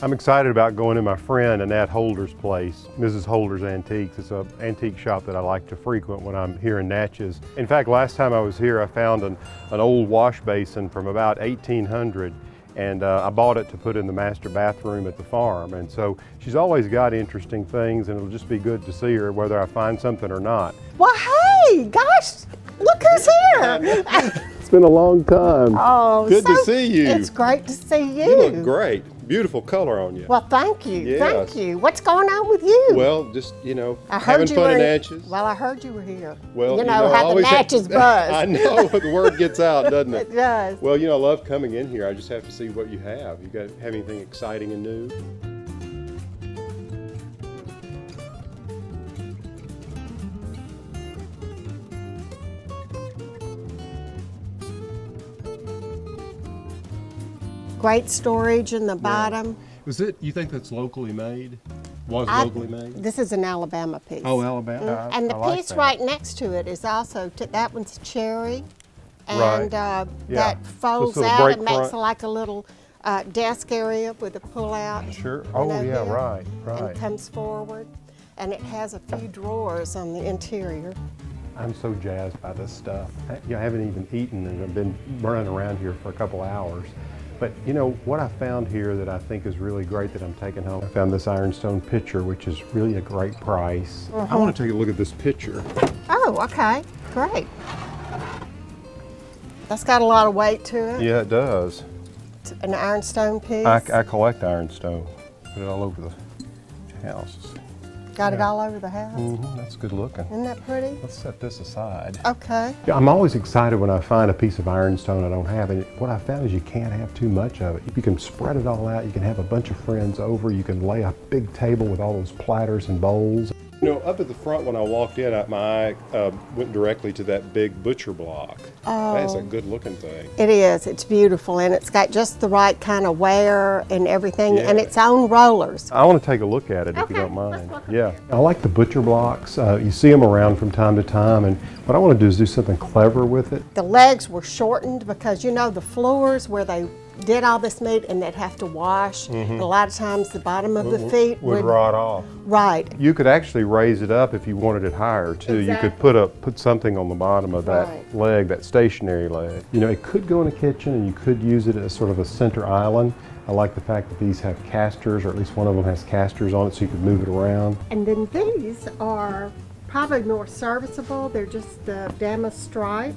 I'm excited about going to my friend Annette Holder's place, Mrs. Holder's Antiques. It's an antique shop that I like to frequent when I'm here in Natchez. In fact, last time I was here, I found an old wash basin from about 1800, and I bought it to put in the master bathroom at the farm. And so she's always got interesting things, and it'll just be good to see her whether I find something or not. Well, hey, gosh, look who's here. It's been a long time. Oh, good to see you. It's great to see you. You look great. Beautiful color on you. Well, thank you. Yes. Thank you. What's going on with you? Well, just, you know, I heard having you fun were, in Natchez. Well, I heard you were here. Well, you know how the Natchez buzz. I know, the word gets out, doesn't it? It does. Well, you know, I love coming in here. I just have to see what you have. You have anything exciting and new? Great storage in the bottom. Was it, you think that's locally made? Was locally made? This is an Alabama piece. Oh, Alabama. And the I like piece that. right next to it is also, that one's cherry. Right. And Yeah. that folds little out break and makes front. like a little desk area with a pull out. Sure. you Oh, know, yeah, here, right. And comes forward. And it has a few drawers on the interior. I'm so jazzed by this stuff. I haven't even eaten, and I've been running around here for a couple hours. But you know, what I found here that I think is really great that I'm taking home, I found this ironstone pitcher, which is really a great price. I want to take a look at this pitcher. Oh, okay, great. That's got a lot of weight to it. Yeah, it does. It's an ironstone piece. I collect ironstone. Put it all over the house. Got it all over the house. That's good looking. Isn't that pretty? Let's set this aside. Okay. Yeah, I'm always excited when I find a piece of ironstone I don't have. And what I found is you can't have too much of it. You can spread it all out. You can have a bunch of friends over. You can lay a big table with all those platters and bowls. You know, up at the front when I walked in, my eye went directly to that big butcher block. Oh. That's a good looking thing. It is. It's beautiful, and it's got just the right kind of wear and everything, and Yeah. its own rollers. I want to take a look at it if you don't mind. Yeah, I like the butcher blocks. You see them around from time to time, and what I want to do is do something clever with it. The legs were shortened because, you know, the floors where they did all this meat and they'd have to wash, a lot of times the bottom of the feet would rot off. Right. You could actually raise it up if you wanted it higher too. Exactly. You could put something on the bottom of that leg, that stationary leg. You know, it could go in a kitchen, and you could use it as sort of a center island. I like the fact that these have casters, or at least one of them has casters on it, so you could move it around. And then these are probably more serviceable. They're just the damask stripe.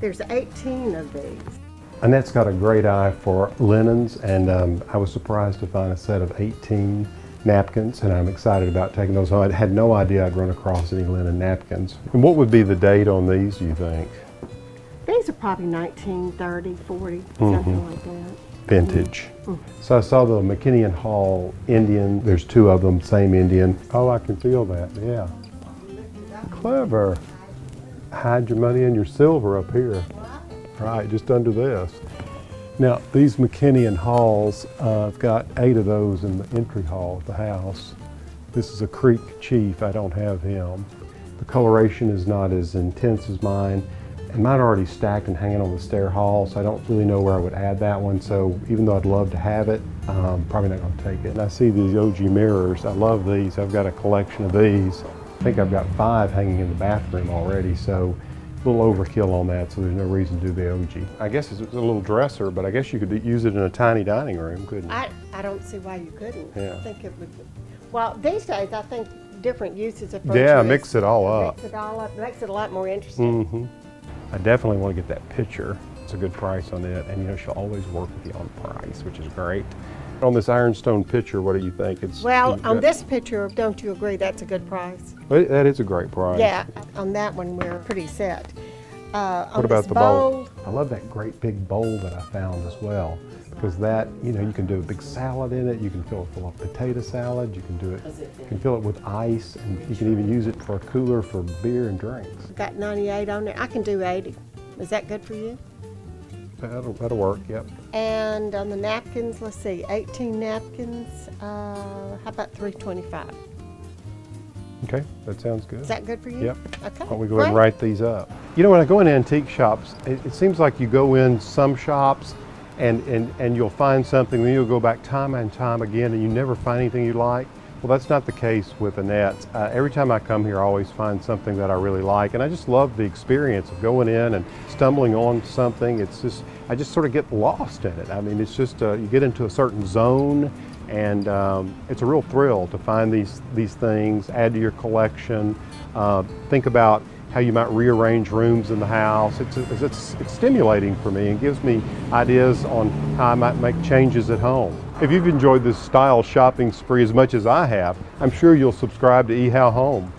There's 18 of these. Annette's got a great eye for linens, and I was surprised to find a set of 18 napkins, and I'm excited about taking those home. I had no idea I'd run across any linen napkins. And what would be the date on these, do you think? These are probably 1930, 40, something like that. Vintage. So I saw the McKinney & Hall Indian. There's two of them, same Indian. Oh, I can feel that, yeah. Clever. Hide your money and your silver up here. Right, just under this. Now, these McKinney & Halls, I've got 8 of those in the entry hall at the house. This is a Creek Chief, I don't have him. The coloration is not as intense as mine, and mine are already stacked and hanging on the stair hall, so I don't really know where I would add that one, so even though I'd love to have it, probably not gonna take it. And I see these OG mirrors, I love these, I've got a collection of these. I think I've got 5 hanging in the bathroom already, so a little overkill on that, so there's no reason to do the OG. I guess it's a little dresser, but I guess you could use it in a tiny dining room, couldn't you? I don't see why you couldn't. Yeah. I think it would. Well, these days I think different uses of furniture. Yeah, is- mix it all up. Mix it all up. Makes it a lot more interesting. I definitely want to get that picture. It's a good price on it, and you know, she'll always work with you on price, which is great. On this ironstone pitcher, what do you think? Well, on this picture, don't you agree that's a good price? That is a great price. Yeah, on that one we're pretty set. What about the bowl? I love that great big bowl that I found as well, because that, you know, you can do a big salad in it. You can fill it full of potato salad. You can do it. You can fill it with ice, and you can even use it for a cooler for beer and drinks. Got 98 on there. I can do 80. Is that good for you? That'll work. Yep. And on the napkins, let's see, 18 napkins. How about 325? Okay, that sounds good. Is that good for you? Yep. Okay. Why don't we go ahead and write these up? You know, when I go in antique shops, it seems like you go in some shops and you'll find something, then you'll go back time and time again and you never find anything you like. Well, that's not the case with Annette's. Every time I come here, I always find something that I really like, and I just love the experience of going in and stumbling on something. It's just, I just sort of get lost in it. I mean, it's just, you get into a certain zone, and it's a real thrill to find these things, add to your collection, think about how you might rearrange rooms in the house. It's stimulating for me and gives me ideas on how I might make changes at home. If you've enjoyed this style shopping spree as much as I have, I'm sure you'll subscribe to ehowhome.